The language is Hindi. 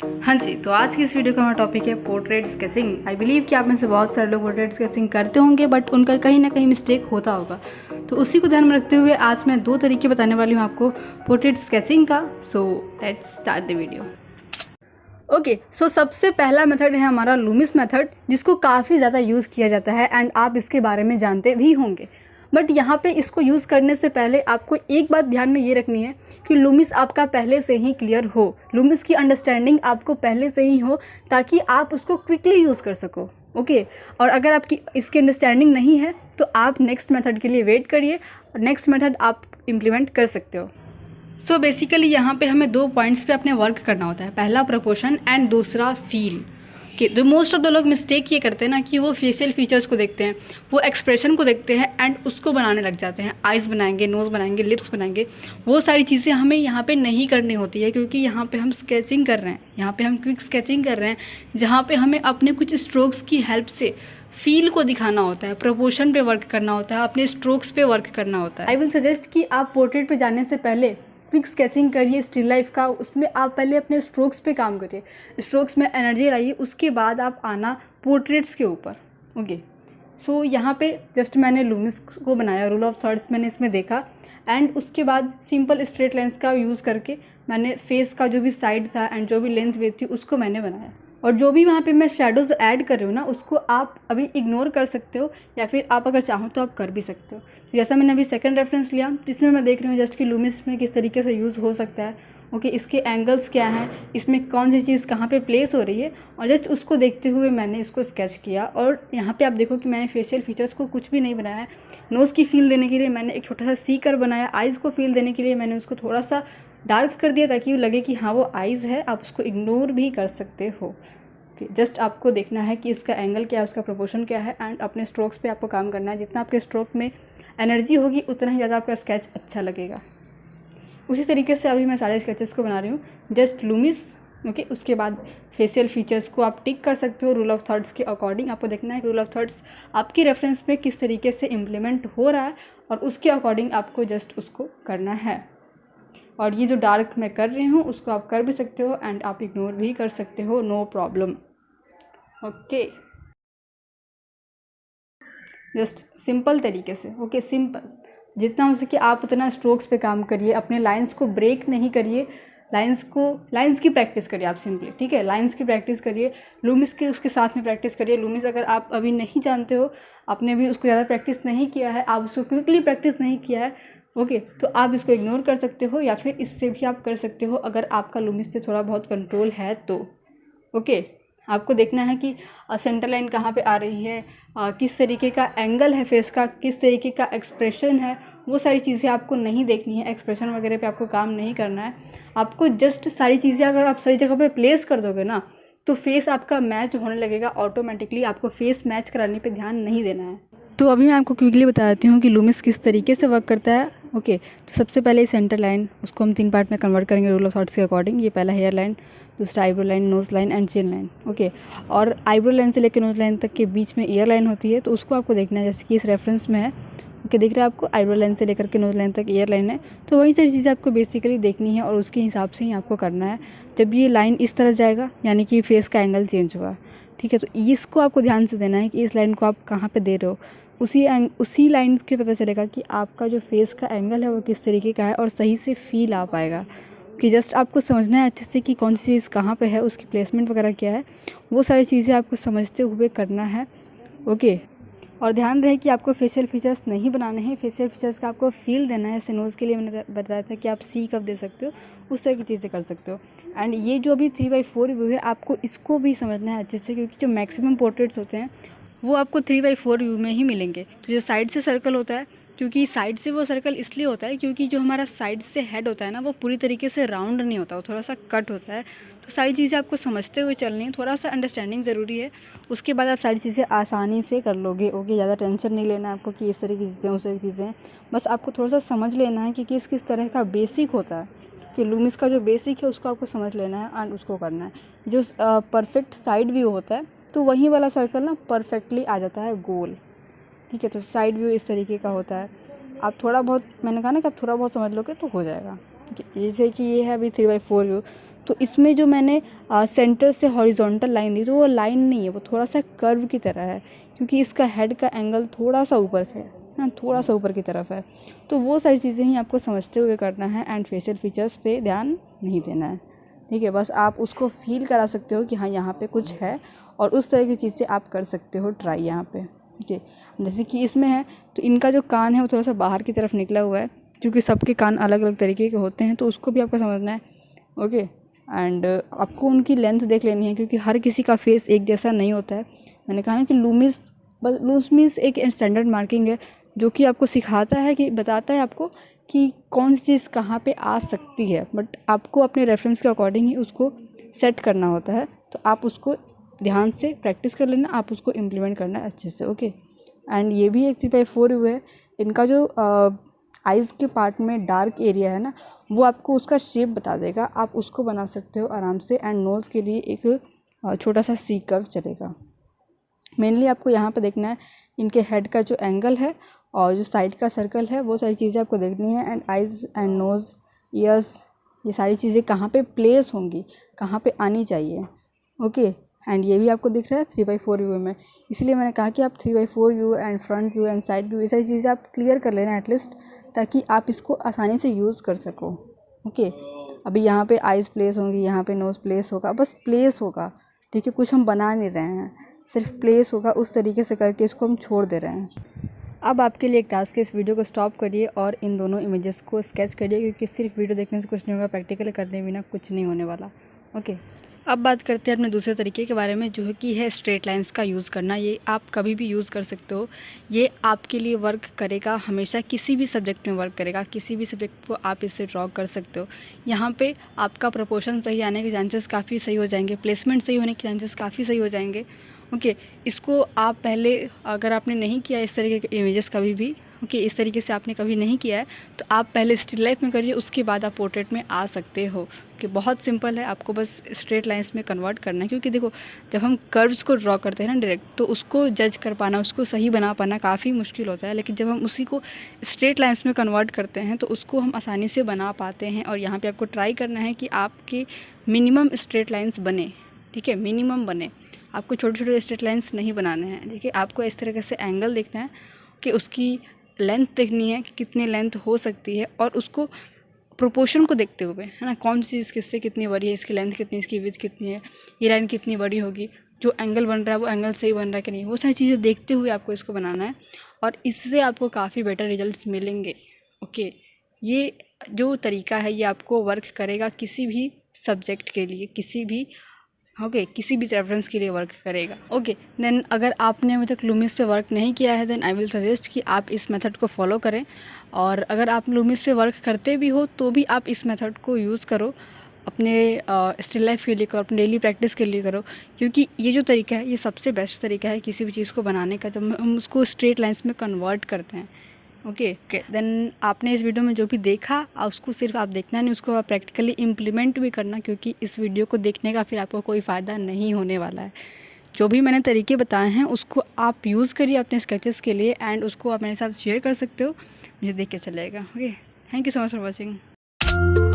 हाँ जी, तो आज की इस वीडियो का हमारा टॉपिक है पोर्ट्रेट स्केचिंग। आई बिलीव कि आप में से बहुत सारे लोग पोर्ट्रेट स्केचिंग करते होंगे, बट उनका कहीं ना कहीं मिस्टेक होता होगा। तो उसी को ध्यान में रखते हुए आज मैं 2 तरीके बताने वाली हूँ आपको पोर्ट्रेट स्केचिंग का। So let's start the video. Okay, so सबसे पहला मेथड है हमारा लूमिस मेथड, जिसको काफ़ी ज़्यादा यूज़ किया जाता है एंड आप इसके बारे में जानते भी होंगे। बट यहाँ पे इसको यूज़ करने से पहले आपको एक बात ध्यान में ये रखनी है कि लूमिस आपका पहले से ही क्लियर हो, लूमिस की अंडरस्टैंडिंग आपको पहले से ही हो, ताकि आप उसको क्विकली यूज़ कर सको। ओके, और अगर आपकी इसकी अंडरस्टैंडिंग नहीं है तो आप नेक्स्ट मेथड के लिए वेट करिए और नेक्स्ट मेथड आप इम्प्लीमेंट कर सकते हो। सो बेसिकली यहाँ पे हमें 2 पॉइंट्स पे अपने वर्क करना होता है, पहला प्रोपोर्शन एंड दूसरा फील। कि जो मोस्ट ऑफ द लोग मिस्टेक ये करते हैं ना कि वो फेशियल फीचर्स को देखते हैं, वो एक्सप्रेशन को देखते हैं एंड उसको बनाने लग जाते हैं। आइज़ बनाएंगे, नोज़ बनाएंगे, लिप्स बनाएंगे, वो सारी चीज़ें हमें यहाँ पे नहीं करनी होती है, क्योंकि यहाँ पे हम स्केचिंग कर रहे हैं, यहाँ पे हम क्विक स्केचिंग कर रहे हैं, जहाँ पे हमें अपने कुछ स्ट्रोक्स की हेल्प से फील को दिखाना होता है, प्रोपोर्शन पे वर्क करना होता है, अपने स्ट्रोक्स पे वर्क करना होता है। आई विल सजेस्ट कि आप पोर्ट्रेट पे जाने से पहले क्विक स्केचिंग करिए स्टिल लाइफ का, उसमें आप पहले अपने स्ट्रोक्स पे काम करिए, स्ट्रोक्स में एनर्जी लाइए, उसके बाद आप आना पोर्ट्रेट्स के ऊपर। ओके, सो यहाँ पे जस्ट मैंने लूमिस को बनाया, रूल ऑफ थर्ड्स मैंने इसमें देखा एंड उसके बाद सिंपल स्ट्रेट लाइन्स का यूज़ करके मैंने फेस का जो भी साइड था एंड जो भी लेंथ वेथ थी उसको मैंने बनाया। और जो भी वहाँ पे मैं शेडोज़ ऐड कर रही हूँ ना, उसको आप अभी इग्नोर कर सकते हो या फिर आप अगर चाहो तो आप कर भी सकते हो। तो जैसा मैंने अभी सेकंड रेफरेंस लिया, जिसमें मैं देख रही हूँ जस्ट कि लूमिस में किस तरीके से यूज़ हो सकता है। ओके, इसके एंगल्स क्या हैं, इसमें कौन सी चीज़ कहाँ पे प्लेस हो रही है, और जस्ट उसको देखते हुए मैंने इसको स्केच किया। और यहाँ पे आप देखो कि मैंने फेशियल फीचर्स को कुछ भी नहीं बनाया है। नोज़ की फील देने के लिए मैंने एक छोटा सा सी कर बनाया, आइज़ को फील देने के लिए मैंने उसको थोड़ा सा डार्क कर दिया ताकि वो लगे कि हाँ वो आइज़ है। आप उसको इग्नोर भी कर सकते हो। जस्ट आपको देखना है कि इसका एंगल क्या है, उसका प्रोपोर्शन क्या है एंड अपने स्ट्रोक्स पे आपको काम करना है। जितना आपके स्ट्रोक में एनर्जी होगी उतना ही ज़्यादा आपका स्केच अच्छा लगेगा। उसी तरीके से अभी मैं सारे स्केचेस को बना रही हूँ, जस्ट लूमिस। ओके, उसके बाद फेशियल फीचर्स को आप टिक कर सकते हो रूल ऑफ थर्ड्स के अकॉर्डिंग। आपको देखना है कि रूल ऑफ थर्ड्स आपकी रेफरेंस में किस तरीके से इम्प्लीमेंट हो रहा है और उसके अकॉर्डिंग आपको जस्ट उसको करना है। और ये जो डार्क मैं कर रही हूँ उसको आप कर भी सकते हो एंड आप इग्नोर भी कर सकते हो, no problem. Okay, just simple तरीके से। ओके, सिंपल जितना हो सके आप उतना स्ट्रोक्स पे काम करिए, अपने लाइंस को ब्रेक नहीं करिए, लाइंस की प्रैक्टिस करिए आप सिंपली। ठीक है, लाइंस की प्रैक्टिस करिए, लूमिस की उसके साथ में प्रैक्टिस करिए। लूमिस अगर आप अभी नहीं जानते हो, आपने भी उसको ज़्यादा प्रैक्टिस नहीं किया है, आप उसको क्विकली प्रैक्टिस नहीं किया है, ओके, तो आप इसको इग्नोर कर सकते हो या फिर इससे भी आप कर सकते हो अगर आपका लूमिस पे थोड़ा बहुत कंट्रोल है तो। ओके, आपको देखना है कि सेंटर लाइन कहाँ पे आ रही है, किस तरीके का एंगल है फेस का, किस तरीके का एक्सप्रेशन है, वो सारी चीज़ें आपको नहीं देखनी है। एक्सप्रेशन वगैरह पे आपको काम नहीं करना है। आपको जस्ट सारी चीज़ें अगर आप सही जगह पे प्लेस कर दोगे ना, तो फेस आपका मैच होने लगेगा ऑटोमेटिकली। आपको फेस मैच कराने पे ध्यान नहीं देना है। तो अभी मैं आपको क्विकली बता देती हूँ कि लूमिस किस तरीके से वर्क करता है। ओके, तो सबसे पहले सेंटर लाइन, उसको हम 3 पार्ट में कन्वर्ट करेंगे रूल ऑफ थॉट्स के अकॉर्डिंग। ये पहला हेयर लाइन, दूसरा eyebrow line, nose line and chin line. Okay, और आईब्रो लाइन से लेकर नोज़ लाइन तक के बीच में ईयर लाइन होती है, तो उसको आपको देखना है जैसे कि इस रेफरेंस में है। ओके, दिख रहा है आपको, आईब्रो लाइन से लेकर के नोज़ लाइन तक ईयर लाइन है। तो वही सारी चीज़ें आपको बेसिकली देखनी है और उसके हिसाब से ही आपको करना है। जब ये लाइन इस तरफ जाएगा यानी कि फेस का एंगल चेंज हुआ, ठीक है, तो इसको आपको ध्यान से देना है कि इस लाइन को आप कहाँ पे दे रहे हो। उसी लाइन के पता चलेगा कि आपका जो फेस का एंगल है वो किस तरीके का है और सही से फील आ पाएगा। कि जस्ट आपको समझना है अच्छे से कि कौन सी चीज़ कहाँ पे है, उसकी प्लेसमेंट वगैरह क्या है, वो सारी चीज़ें आपको समझते हुए करना है। ओके, और ध्यान रहे कि आपको फेशियल फीचर्स नहीं बनाने हैं, फेशियल फीचर्स का आपको फील देना है। जैसे नोज़ के लिए मैंने बताया था कि आप सी कब दे सकते हो, उस तरह की चीज़ें कर सकते हो। एंड ये जो अभी 3/4 व्यू है, आपको इसको भी समझना है अच्छे से, क्योंकि जो मैक्सिमम पोर्ट्रेट्स होते हैं वो आपको 3/4 व्यू में ही मिलेंगे। तो जो साइड से सर्कल होता है, क्योंकि साइड से वो सर्कल इसलिए होता है क्योंकि जो हमारा साइड से हेड होता है ना, वो पूरी तरीके से राउंड नहीं होता, वो थोड़ा सा कट होता है। तो सारी चीज़ें आपको समझते हुए चलनी है, थोड़ा सा अंडरस्टैंडिंग ज़रूरी है। उसके बाद आप सारी चीज़ें आसानी से कर लोगे। ओके, ज़्यादा टेंशन नहीं लेना आपको कि इस तरह की चीज़ें उस तरह की चीज़ें, बस आपको थोड़ा सा समझ लेना है कि किस किस तरह का बेसिक होता है, कि लूमिस का जो बेसिक है उसको आपको समझ लेना है एंड उसको करना है। जो परफेक्ट साइड व्यू होता है तो वही वाला सर्कल ना परफेक्टली आ जाता है गोल। ठीक है, तो साइड व्यू इस तरीके का होता है। आप थोड़ा बहुत, मैंने कहा ना कि आप थोड़ा बहुत समझ लोगे तो हो जाएगा। जैसे कि ये है अभी 3/4 व्यू, तो इसमें जो मैंने सेंटर से हॉरिजॉन्टल लाइन दी तो वो लाइन नहीं है, वो थोड़ा सा कर्व की तरह है, क्योंकि इसका हेड का एंगल थोड़ा सा ऊपर है ना, थोड़ा सा ऊपर की तरफ है। तो वो सारी चीज़ें ही आपको समझते हुए करना है एंड फेशियल फीचर्स पे ध्यान नहीं देना है, ठीक है। बस आप उसको फील करा सकते हो कि हाँ यहाँ पे कुछ है, और उस तरह की चीज़ से आप कर सकते हो ट्राई यहाँ पे, ठीक है। जैसे कि इसमें है तो इनका जो कान है वो थोड़ा सा बाहर की तरफ निकला हुआ है, क्योंकि सबके कान अलग अलग तरीके के होते हैं, तो उसको भी आपको समझना है, ओके। एंड आपको उनकी लेंथ देख लेनी है, क्योंकि हर किसी का फेस एक जैसा नहीं होता है। मैंने कहा है कि लूमिस एक स्टैंडर्ड मार्किंग है जो कि आपको सिखाता है, कि बताता है आपको कि कौन सी चीज़ कहाँ पे आ सकती है, बट आपको अपने रेफरेंस के अकॉर्डिंग ही उसको सेट करना होता है। तो आप उसको ध्यान से प्रैक्टिस कर लेना, आप उसको इम्प्लीमेंट करना अच्छे से, ओके। एंड ये भी एक 3x4 व्यू है। इनका जो आइज़ के पार्ट में डार्क एरिया है ना, वो आपको उसका शेप बता देगा, आप उसको बना सकते हो आराम से। एंड नोज़ के लिए एक छोटा सा सी कर्व चलेगा। मेनली आपको यहाँ पे देखना है इनके हेड का जो एंगल है और जो साइड का सर्कल है, वो सारी चीज़ें आपको देखनी है। And eyes and nose, ears, ये सारी चीज़ें कहाँ पे प्लेस होंगी, कहाँ पे आनी चाहिए, ओके। एंड ये भी आपको दिख रहा है 3x4 व्यू में, इसलिए मैंने कहा कि आप 3x4 view and front view and side view, ये सारी चीज़ें आप क्लियर कर लेना एटलीस्ट, ताकि आप इसको आसानी से यूज़ कर सको, ओके। अभी यहाँ पे आइज़ प्लेस होंगी, यहाँ पे नोज़ प्लेस होगा, बस प्लेस होगा, ठीक है। कुछ हम बना नहीं रहे हैं, सिर्फ प्लेस होगा, उस तरीके से करके इसको हम छोड़ दे रहे हैं। अब आपके लिए एक टास्क है, इस वीडियो को स्टॉप करिए और इन दोनों इमेजेस को स्केच करिए, क्योंकि सिर्फ वीडियो देखने से कुछ नहीं होगा, प्रैक्टिकल करने बिना कुछ नहीं होने वाला, ओके। अब बात करते हैं अपने दूसरे तरीके के बारे में, जो कि है स्ट्रेट लाइंस का यूज़ करना। ये आप कभी भी यूज़ कर सकते हो, ये आपके लिए वर्क करेगा हमेशा, किसी भी सब्जेक्ट में वर्क करेगा, किसी भी सब्जेक्ट को आप इससे ड्रॉ कर सकते हो। यहाँ पे आपका प्रोपोर्शन सही आने के चांसेस काफ़ी सही हो जाएंगे, प्लेसमेंट सही होने के चांसेस काफ़ी सही हो जाएंगे, ओके। इसको आप पहले, अगर आपने नहीं किया इस तरीके के इमेजेस कभी भी, ओके, इस तरीके से आपने कभी नहीं किया है, तो आप पहले स्टिल लाइफ में करिए, उसके बाद आप पोर्ट्रेट में आ सकते हो, कि बहुत सिंपल है। आपको बस स्ट्रेट लाइंस में कन्वर्ट करना है, क्योंकि देखो जब हम कर्व्स को ड्रॉ करते हैं ना डायरेक्ट, तो उसको जज कर पाना, उसको सही बना पाना काफ़ी मुश्किल होता है। लेकिन जब हम उसी को स्ट्रेट लाइंस में कन्वर्ट करते हैं तो उसको हम आसानी से बना पाते हैं। और यहाँ पर आपको ट्राई करना है कि आपके मिनिमम स्ट्रेट लाइन्स बने, ठीक है, मिनिमम बने। आपको छोटे छोटे स्ट्रेट लाइंस नहीं बनाने हैं, ठीक है। आपको इस तरीके से एंगल देखना है, कि उसकी लेंथ देखनी है कि कितनी लेंथ हो सकती है, और उसको प्रोपोर्शन को देखते हुए, है ना, कौन सी चीज़ किससे कितनी बड़ी है, इसकी लेंथ कितनी, इसकी विड्थ कितनी है, ये लाइन कितनी बड़ी होगी, जो एंगल बन रहा है वो एंगल सही बन रहा है कि नहीं, वो सारी चीज़ें देखते हुए आपको इसको बनाना है, और इससे आपको काफ़ी बेटर रिजल्ट्स मिलेंगे, ओके। ये जो तरीका है ये आपको वर्क करेगा किसी भी सब्जेक्ट के लिए, किसी भी, ओके, किसी भी रेफरेंस के लिए वर्क करेगा, ओके। देन अगर आपने अभी तक लूमिस पे वर्क नहीं किया है, देन आई विल सजेस्ट कि आप इस मेथड को फॉलो करें। और अगर आप लूमिस पे वर्क करते भी हो तो भी आप इस मेथड को यूज़ करो, अपने स्टिल लाइफ के लिए करो, अपने डेली प्रैक्टिस के लिए करो, क्योंकि ये जो तरीका है ये सबसे बेस्ट तरीका है किसी भी चीज़ को बनाने का, जब हम उसको स्ट्रेट लाइंस में कन्वर्ट करते हैं, ओके। देन आपने इस वीडियो में जो भी देखा उसको सिर्फ आप देखना नहीं, उसको आप प्रैक्टिकली इम्प्लीमेंट भी करना, क्योंकि इस वीडियो को देखने का फिर आपको कोई फ़ायदा नहीं होने वाला है। जो भी मैंने तरीके बताए हैं उसको आप यूज़ करिए अपने स्केचेस के लिए, एंड उसको आप मेरे साथ शेयर कर सकते हो, मुझे देख के चलेगा, okay. Thank you so much for watching.